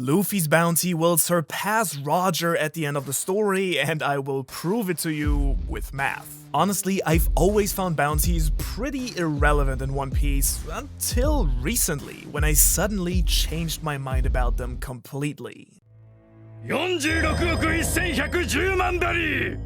Luffy's bounty will surpass Roger at the end of the story, and I will prove it to you with math. Honestly, I've always found bounties pretty irrelevant in One Piece, until recently, when I suddenly changed my mind about them completely. 46億1110万ダリ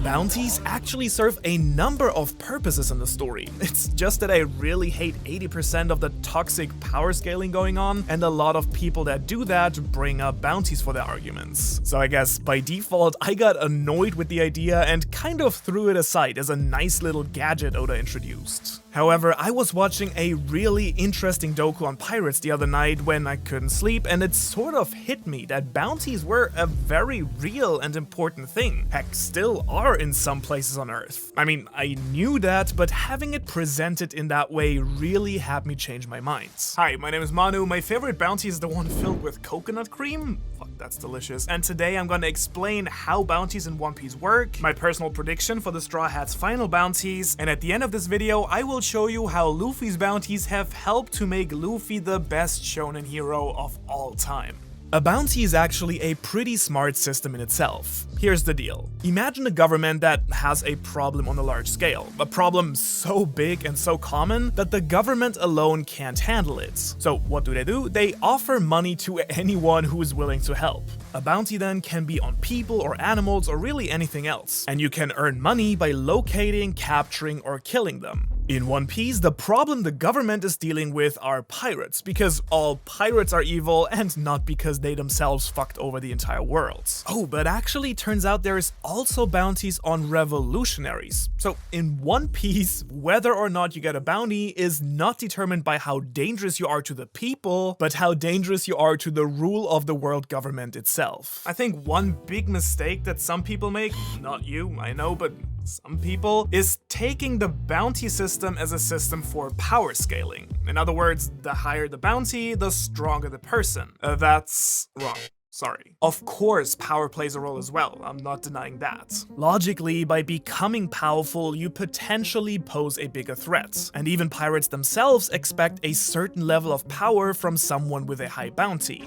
Bounties actually serve a number of purposes in the story. It's just that I really hate 80% of the toxic power scaling going on, and a lot of people that do that bring up bounties for their arguments. So I guess by default, I got annoyed with the idea and kind of threw it aside as a nice little gadget Oda introduced. However, I was watching a really interesting docu on pirates the other night when I couldn't sleep, and it sort of hit me that bounties were a very real and important thing. Heck, still are in some places on Earth. I mean, I knew that, but having it presented in that way really had me change my mind. Hi, my name is Manu. My favorite bounty is the one filled with coconut cream. Fuck, that's delicious. And today I'm gonna explain how bounties in One Piece work, my personal prediction for the Straw Hat's final bounties, and at the end of this video, I will show you how Luffy's bounties have helped to make Luffy the best shonen hero of all time. A bounty is actually a pretty smart system in itself. Here's the deal. Imagine a government that has a problem on a large scale. A problem so big and so common that the government alone can't handle it. So what do? They offer money to anyone who is willing to help. A bounty then can be on people or animals or really anything else. And you can earn money by locating, capturing, or killing them. In One Piece, the problem the government is dealing with are pirates, because all pirates are evil and not because they themselves fucked over the entire world. Oh, but actually turns out there's also bounties on revolutionaries. So in One Piece, whether or not you get a bounty is not determined by how dangerous you are to the people, but how dangerous you are to the rule of the world government itself. I think one big mistake that some people make, not you, I know, but some people, is taking the bounty system as a system for power scaling. In other words, the higher the bounty, the stronger the person. That's wrong. Sorry. Of course, power plays a role as well, I'm not denying that. Logically, by becoming powerful, you potentially pose a bigger threat. And even pirates themselves expect a certain level of power from someone with a high bounty.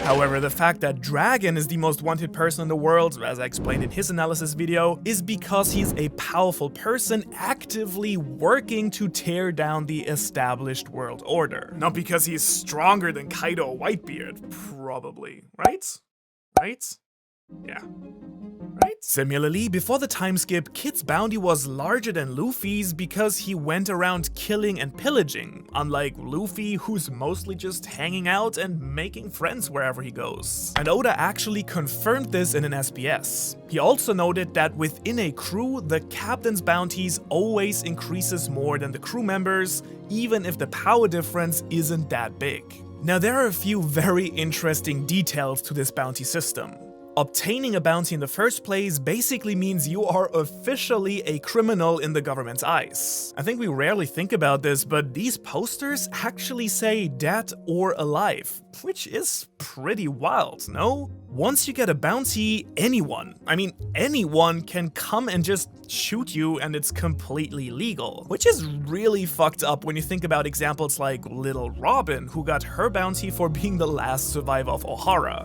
However, the fact that Dragon is the most wanted person in the world, as I explained in his analysis video, is because he's a powerful person actively working to tear down the established world order. Not because he's stronger than Kaido or Whitebeard, probably, right? Right? Yeah. Right? Similarly, before the time skip, Kid's bounty was larger than Luffy's because he went around killing and pillaging, unlike Luffy, who's mostly just hanging out and making friends wherever he goes. And Oda actually confirmed this in an SBS. He also noted that within a crew, the captain's bounties always increases more than the crew members, even if the power difference isn't that big. Now, there are a few very interesting details to this bounty system. Obtaining a bounty in the first place basically means you are officially a criminal in the government's eyes. I think we rarely think about this, but these posters actually say dead or alive, which is pretty wild, no? Once you get a bounty, anyone can come and just shoot you and it's completely legal. Which is really fucked up when you think about examples like Little Robin, who got her bounty for being the last survivor of Ohara.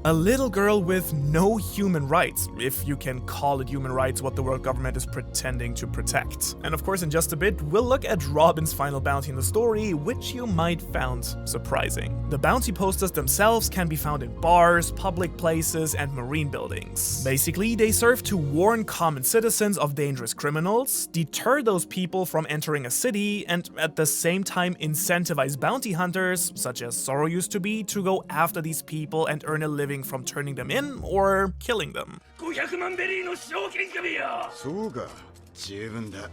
A little girl with no human rights, if you can call it human rights what the world government is pretending to protect. And of course, in just a bit, we'll look at Robin's final bounty in the story, which you might find surprising. The bounty posters themselves can be found in bars, public places, and marine buildings. Basically, they serve to warn common citizens of dangerous criminals, deter those people from entering a city, and at the same time incentivize bounty hunters, such as Zoro used to be, to go after these people and earn a living from turning them in or killing them. 500万ベリーの賞金首よ。そうか、十分だ。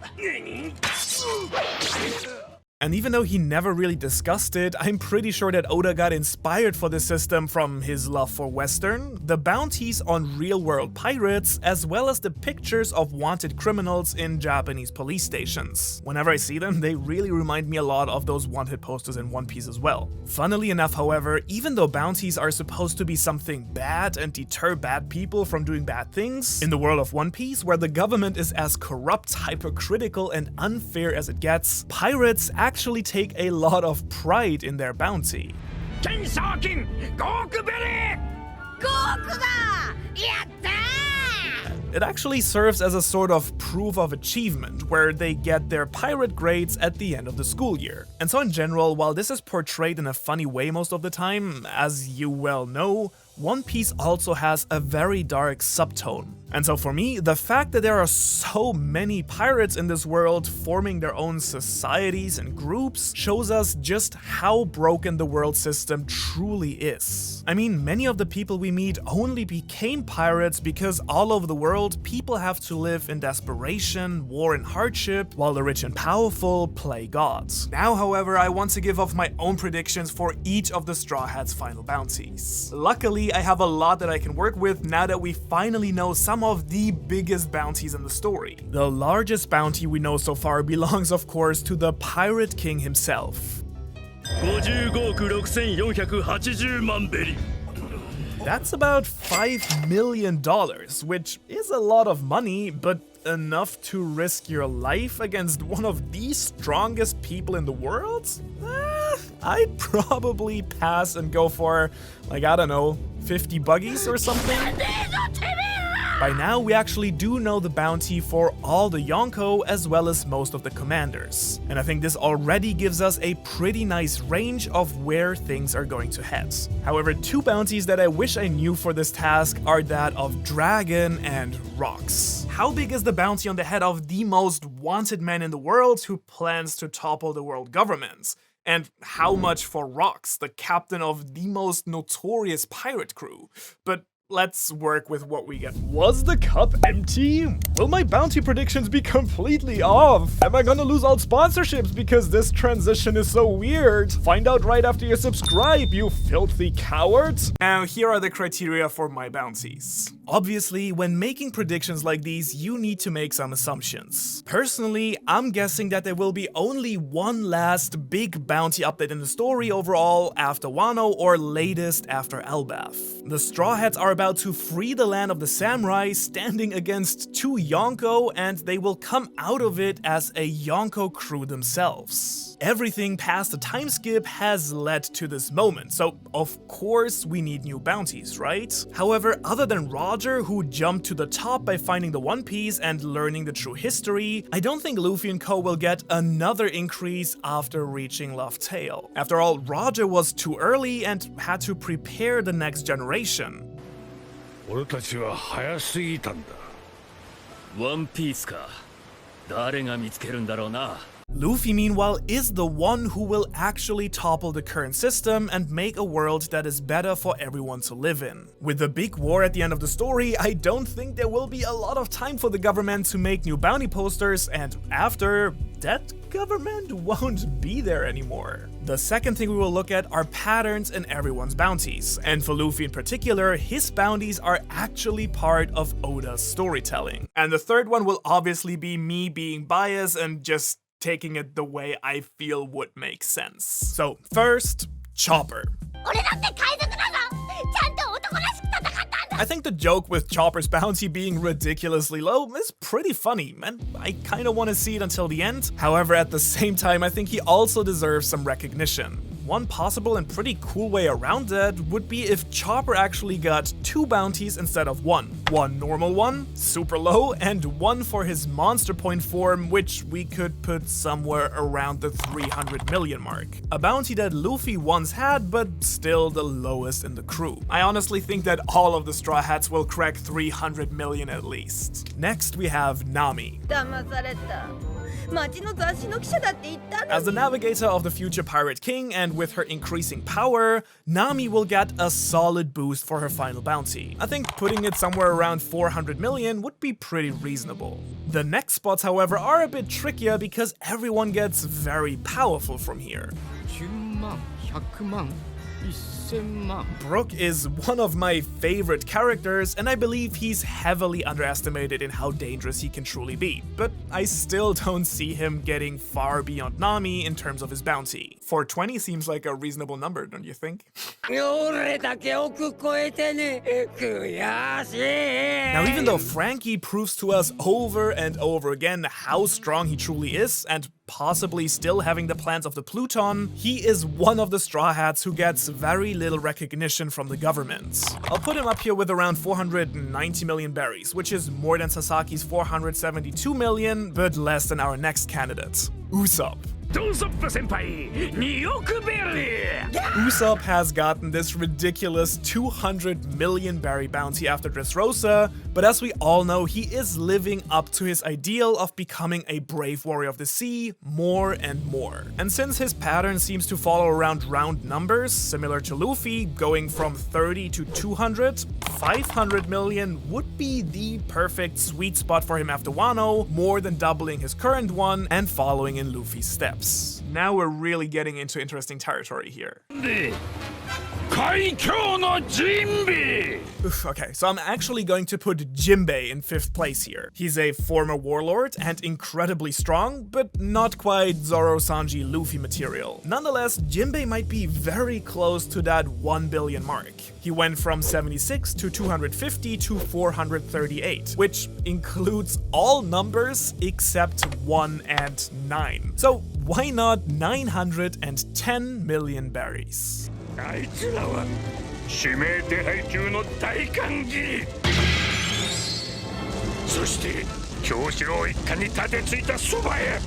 And even though he never really discussed it, I'm pretty sure that Oda got inspired for this system from his love for Western, the bounties on real-world pirates, as well as the pictures of wanted criminals in Japanese police stations. Whenever I see them, they really remind me a lot of those wanted posters in One Piece as well. Funnily enough, however, even though bounties are supposed to be something bad and deter bad people from doing bad things, in the world of One Piece, where the government is as corrupt, hypocritical, and unfair as it gets, pirates actually take a lot of pride in their bounty. It actually serves as a sort of proof of achievement, where they get their pirate grades at the end of the school year. And so in general, while this is portrayed in a funny way most of the time, as you well know, One Piece also has a very dark subtone. And so for me, the fact that there are so many pirates in this world forming their own societies and groups shows us just how broken the world system truly is. I mean, many of the people we meet only became pirates because all over the world, people have to live in desperation, war and hardship, while the rich and powerful play gods. Now, however, I want to give off my own predictions for each of the Straw Hats' final bounties. Luckily, I have a lot that I can work with now that we finally know some of the biggest bounties in the story. The largest bounty we know so far belongs, of course, to the Pirate King himself. 55億6480万ベリー That's about $5 million, which is a lot of money, but enough to risk your life against one of the strongest people in the world? I'd probably pass and go for, like, I don't know, 50 buggies or something? By now, we actually do know the bounty for all the Yonko as well as most of the commanders. And I think this already gives us a pretty nice range of where things are going to head. However, two bounties that I wish I knew for this task are that of Dragon and Rocks. How big is the bounty on the head of the most wanted man in the world who plans to topple the world government? And how much for Rocks, the captain of the most notorious pirate crew? But let's work with what we get. Was the cup empty? Will my bounty predictions be completely off? Am I gonna lose all sponsorships because this transition is so weird? Find out right after you subscribe, you filthy cowards! Now, here are the criteria for my bounties. Obviously, when making predictions like these, you need to make some assumptions. Personally, I'm guessing that there will be only one last big bounty update in the story overall after Wano, or latest after Elbaf. The Straw Hats are about to free the land of the samurai, standing against two Yonko, and they will come out of it as a Yonko crew themselves. Everything past the time skip has led to this moment, so of course we need new bounties, right? However, other than Roger, who jumped to the top by finding the One Piece and learning the true history, I don't think Luffy and co will get another increase after reaching Laugh Tale. After all, Roger was too early and had to prepare the next generation. 俺たちは早すぎたんだ。ワンピースか。誰が見つけるんだろうな。 Luffy, meanwhile, is the one who will actually topple the current system and make a world that is better for everyone to live in. With the big war at the end of the story, I don't think there will be a lot of time for the government to make new bounty posters, and after, that government won't be there anymore. The second thing we will look at are patterns in everyone's bounties, and for Luffy in particular, his bounties are actually part of Oda's storytelling. And the third one will obviously be me being biased and just taking it the way I feel would make sense. So first, Chopper. I think the joke with Chopper's bounty being ridiculously low is pretty funny, and I kinda wanna see it until the end. However, at the same time, I think he also deserves some recognition. One possible and pretty cool way around that would be if Chopper actually got two bounties instead of one. One normal one, super low, and one for his monster point form, which we could put somewhere around the 300 million mark. A bounty that Luffy once had, but still the lowest in the crew. I honestly think that all of the Straw Hats will crack 300 million at least. Next, we have Nami. 町の雑誌の記者だって言ったの As the navigator of the future Pirate King, and with her increasing power, Nami will get a solid boost for her final bounty. I think putting it somewhere around 400 million would be pretty reasonable. The next spots, however, are a bit trickier because everyone gets very powerful from here. 10万、100万、1000万。 Brook is one of my favorite characters, and I believe he's heavily underestimated in how dangerous he can truly be, but I still don't see him getting far beyond Nami in terms of his bounty. 420 seems like a reasonable number, don't you think? 俺だけ億超えてね、悔しい。 Now, even though Frankie proves to us over and over again how strong he truly is, and possibly still having the plans of the Pluton, he is one of the Straw Hats who gets very little recognition from the government. I'll put him up here with around 490 million berries, which is more than Sasaki's 472 million, but less than our next candidate, Usopp. ドンソップ先輩2億ベリー Usopp has gotten this ridiculous 200 million berry bounty after Dressrosa, but as we all know, he is living up to his ideal of becoming a brave warrior of the sea more and more. And since his pattern seems to follow around round numbers, similar to Luffy, going from 30 to 200, 500 million would be the perfect sweet spot for him after Wano, more than doubling his current one and following in Luffy's steps. Now we're really getting into interesting territory here. 海峡のジンビ Oof, okay, so I'm actually going to put Jinbei in 5th place here. He's a former warlord and incredibly strong, but not quite Zoro, Sanji, Luffy material. Nonetheless, Jinbei might be very close to that 1 billion mark. He went from 76 to 250 to 438, which includes all numbers except 1 and 9. So why not 910 million berries? あいつらは指名手配中の大歓喜そして京四郎一家に立てついたそばへ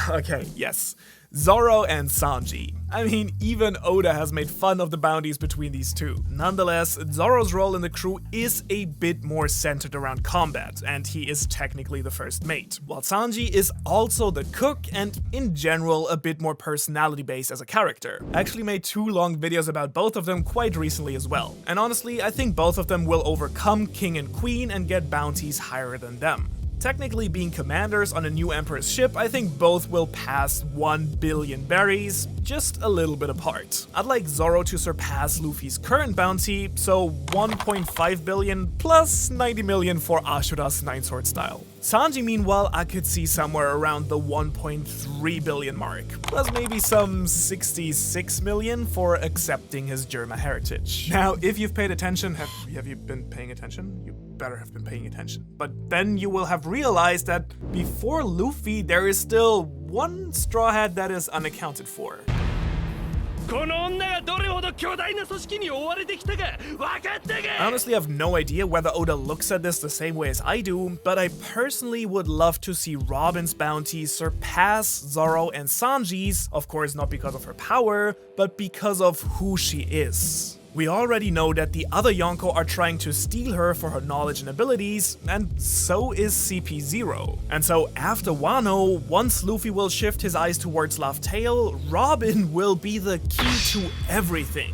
Okay, yes. Zoro and Sanji. I mean, even Oda has made fun of the bounties between these two. Nonetheless, Zoro's role in the crew is a bit more centered around combat, and he is technically the first mate, while Sanji is also the cook and, in general, a bit more personality-based as a character. I actually made 2 long videos about both of them quite recently as well, and honestly, I think both of them will overcome King and Queen and get bounties higher than them. Technically being commanders on a new Emperor's ship, I think both will pass 1 billion berries, just a little bit apart. I'd like Zoro to surpass Luffy's current bounty, so 1.5 billion plus 90 million for Ashura's 9-sword style. Sanji, meanwhile, I could see somewhere around the 1.3 billion mark, plus maybe some 66 million for accepting his Germa heritage. Now, if you've paid attention, have you been paying attention? You better have been paying attention. But then you will have realized that before Luffy, there is still one Straw Hat that is unaccounted for. この女がどれほど巨大な組織に追われてきたか分かったか I honestly have no idea whether Oda looks at this the same way as I do, but I personally would love to see Robin's bounty surpass Zoro and Sanji's, of course not because of her power, but because of who she is. We already know that the other Yonko are trying to steal her for her knowledge and abilities, and so is CP0. And so after Wano, once Luffy will shift his eyes towards Laugh Tale, Robin will be the key to everything.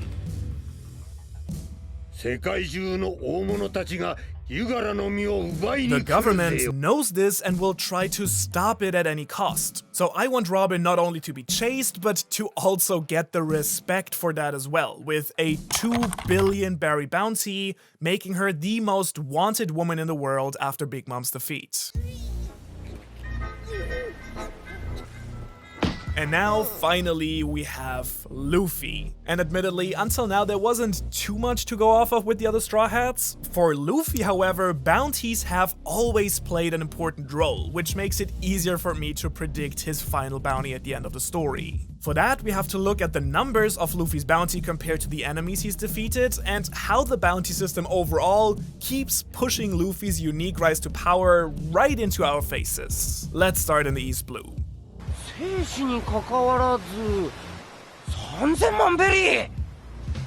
世界中の大物たちがユガラの実を奪いに来 The るぜよ government knows this and will try to stop it at any cost. So I want Robin not only to be chased, but to also get the respect for that as well, with a 2 billion berry bounty, making her the most wanted woman in the world after Big Mom's defeat. And now, finally, we have Luffy. And admittedly, until now there wasn't too much to go off of with the other Straw Hats. For Luffy, however, bounties have always played an important role, which makes it easier for me to predict his final bounty at the end of the story. For that, we have to look at the numbers of Luffy's bounty compared to the enemies he's defeated, and how the bounty system overall keeps pushing Luffy's unique rise to power right into our faces. Let's start in the East Blue. 生死に関わらず3000万ベリー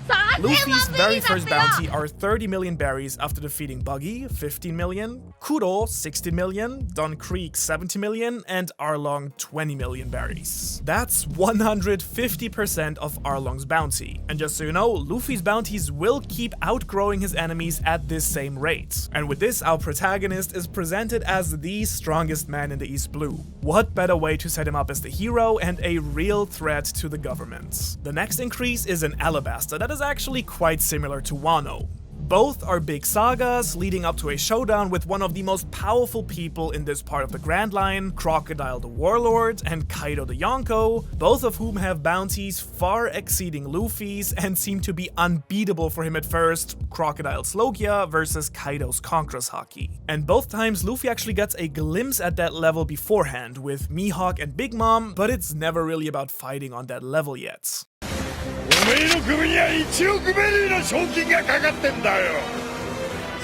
最 Luffy's very first bounty are 30 million berries after defeating Buggy, 15 million, Kuro, 60 million, Don Creek, 70 million, and Arlong, 20 million berries. That's 150% of Arlong's bounty. And just so you know, Luffy's bounties will keep outgrowing his enemies at this same rate. And with this, our protagonist is presented as the strongest man in the East Blue. What better way to set him up as the hero and a real threat to the government? The next increase is an alabaster that is actually quite similar to Wano. Both are big sagas leading up to a showdown with one of the most powerful people in this part of the Grand Line, Crocodile the Warlord and Kaido the Yonko, both of whom have bounties far exceeding Luffy's and seem to be unbeatable for him at first, Crocodile's Logia versus Kaido's Conqueror's Haki. And both times Luffy actually gets a glimpse at that level beforehand with Mihawk and Big Mom, but it's never really about fighting on that level yet. おめえの首には1億ベリーの賞金がかかってんだよ。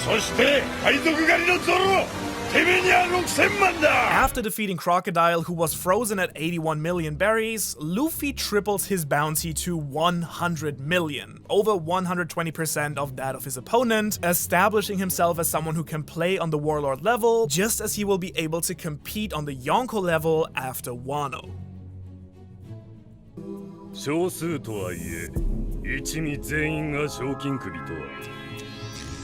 そして海賊狩りのゾロ、てめえには6000万だ。 After defeating Crocodile, who was frozen at 81 million berries, Luffy triples his bounty to 100 million, over 120% of that of his opponent, establishing himself as someone who can play on the Warlord level, just as he will be able to compete on the Yonko level after Wano. 少数とはいえ、一味全員が賞金首とは、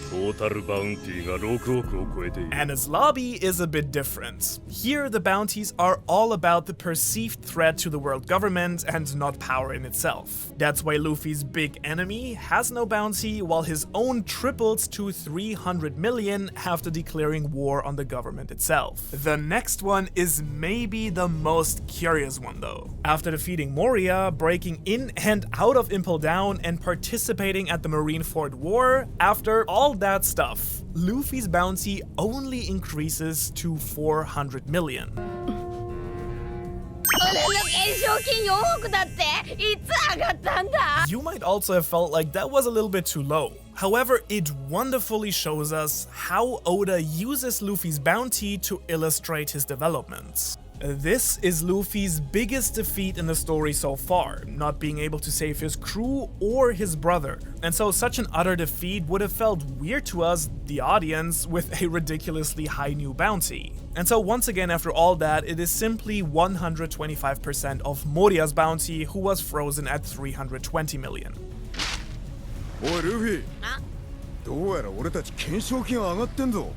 トータルバウンティーが6億を超えている。 And his lobby is a bit different. Here, the bounties are all about the perceived threat to the world government and not power in itself. That's why Luffy's big enemy has no bounty, while his own tripled to 300 million after declaring war on the government itself. The next one is maybe the most curious one though. After defeating Moria, breaking in and out of Impel Down, and participating at the Marineford War, after all that stuff, Luffy's bounty only increases to 400 million. 俺の懸賞金4億だっていつ上がったんだ You might also have felt like that was a little bit too low. However, it wonderfully shows us how Oda uses Luffy's bounty to illustrate his developments. This is Luffy's biggest defeat in the story so far, not being able to save his crew or his brother. And so such an utter defeat would have felt weird to us, the audience, with a ridiculously high new bounty. And so once again, after all that, it is simply 125% of Moria's bounty, who was frozen at 320 million. おいルフィ、どうやら俺たち懸賞金上がってんぞ。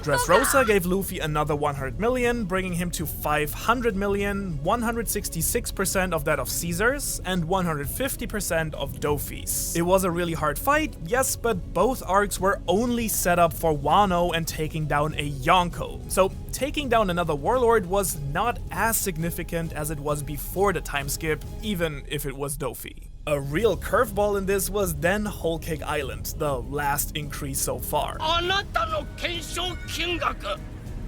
Dressrosa gave Luffy another 100 million, bringing him to 500 million, 166% of that of Caesar's, and 150% of Doffy's. It was a really hard fight, yes, but both arcs were only set up for Wano and taking down a Yonko. So taking down another warlord was not as significant as it was before the time skip, even if it was Doffy. A real curveball in this was then Whole Cake Island, the last increase so far. あなたの懸賞金額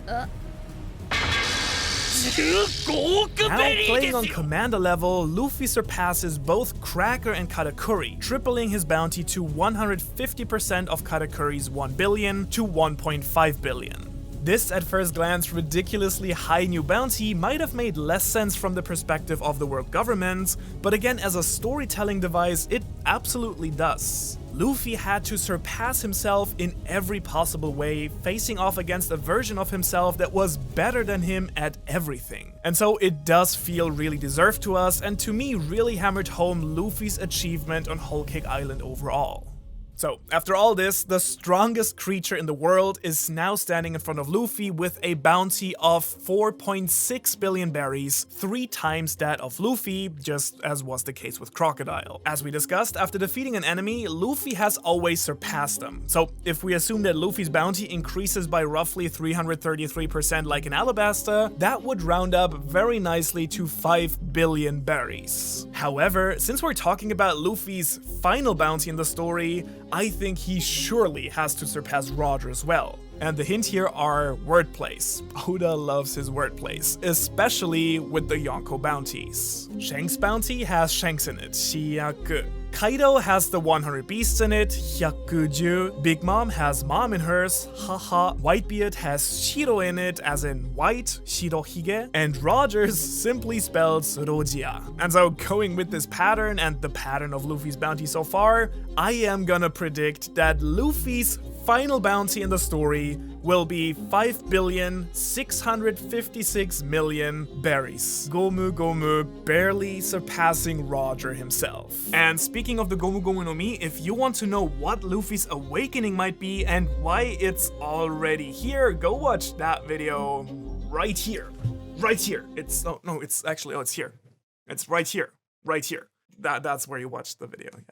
15億 Now ベリー playing です on よ commander level, Luffy surpasses both Cracker and Katakuri, tripling his bounty to 150% of Katakuri's 1 billion to 1.5 billion. This, at first glance, ridiculously high new bounty might have made less sense from the perspective of the world government, but again, as a storytelling device, it absolutely does. Luffy had to surpass himself in every possible way, facing off against a version of himself that was better than him at everything. And so it does feel really deserved to us, and to me really hammered home Luffy's achievement on Whole Cake Island overall. So, after all this, the strongest creature in the world is now standing in front of Luffy with a bounty of 4.6 billion berries, 3 times that of Luffy, just as was the case with Crocodile. As we discussed, after defeating an enemy, Luffy has always surpassed them. So, if we assume that Luffy's bounty increases by roughly 333% like in Alabasta, that would round up very nicely to 5 billion berries. However, since we're talking about Luffy's final bounty in the story, I think he surely has to surpass Roger as well. And the hint here are wordplays. Oda loves his wordplays, especially with the Yonko bounties. Shanks' bounty has Shanks in it, 𝚎𝚙𝚎𝚛. Kaido has the 100 beasts in it, 𝚲𝚙𝚎, Big Mom has mom in hers, haha, Whitebeard has Shiro in it, as in white, Shirohige, and Rogers simply spelled Rogia. And so going with this pattern and the pattern of Luffy's bounty so far, I am gonna predict that Luffy's final bounty in the story will be 5,656,000,000 berries. Gomu Gomu barely surpassing Roger himself. And speaking of the Gomu Gomu no Mi, if you want to know what Luffy's awakening might be and why it's already here, go watch that video right here. Right here. It's, oh no, it's actually, oh, it's here. It's right here. Right here. That's where you watch the video.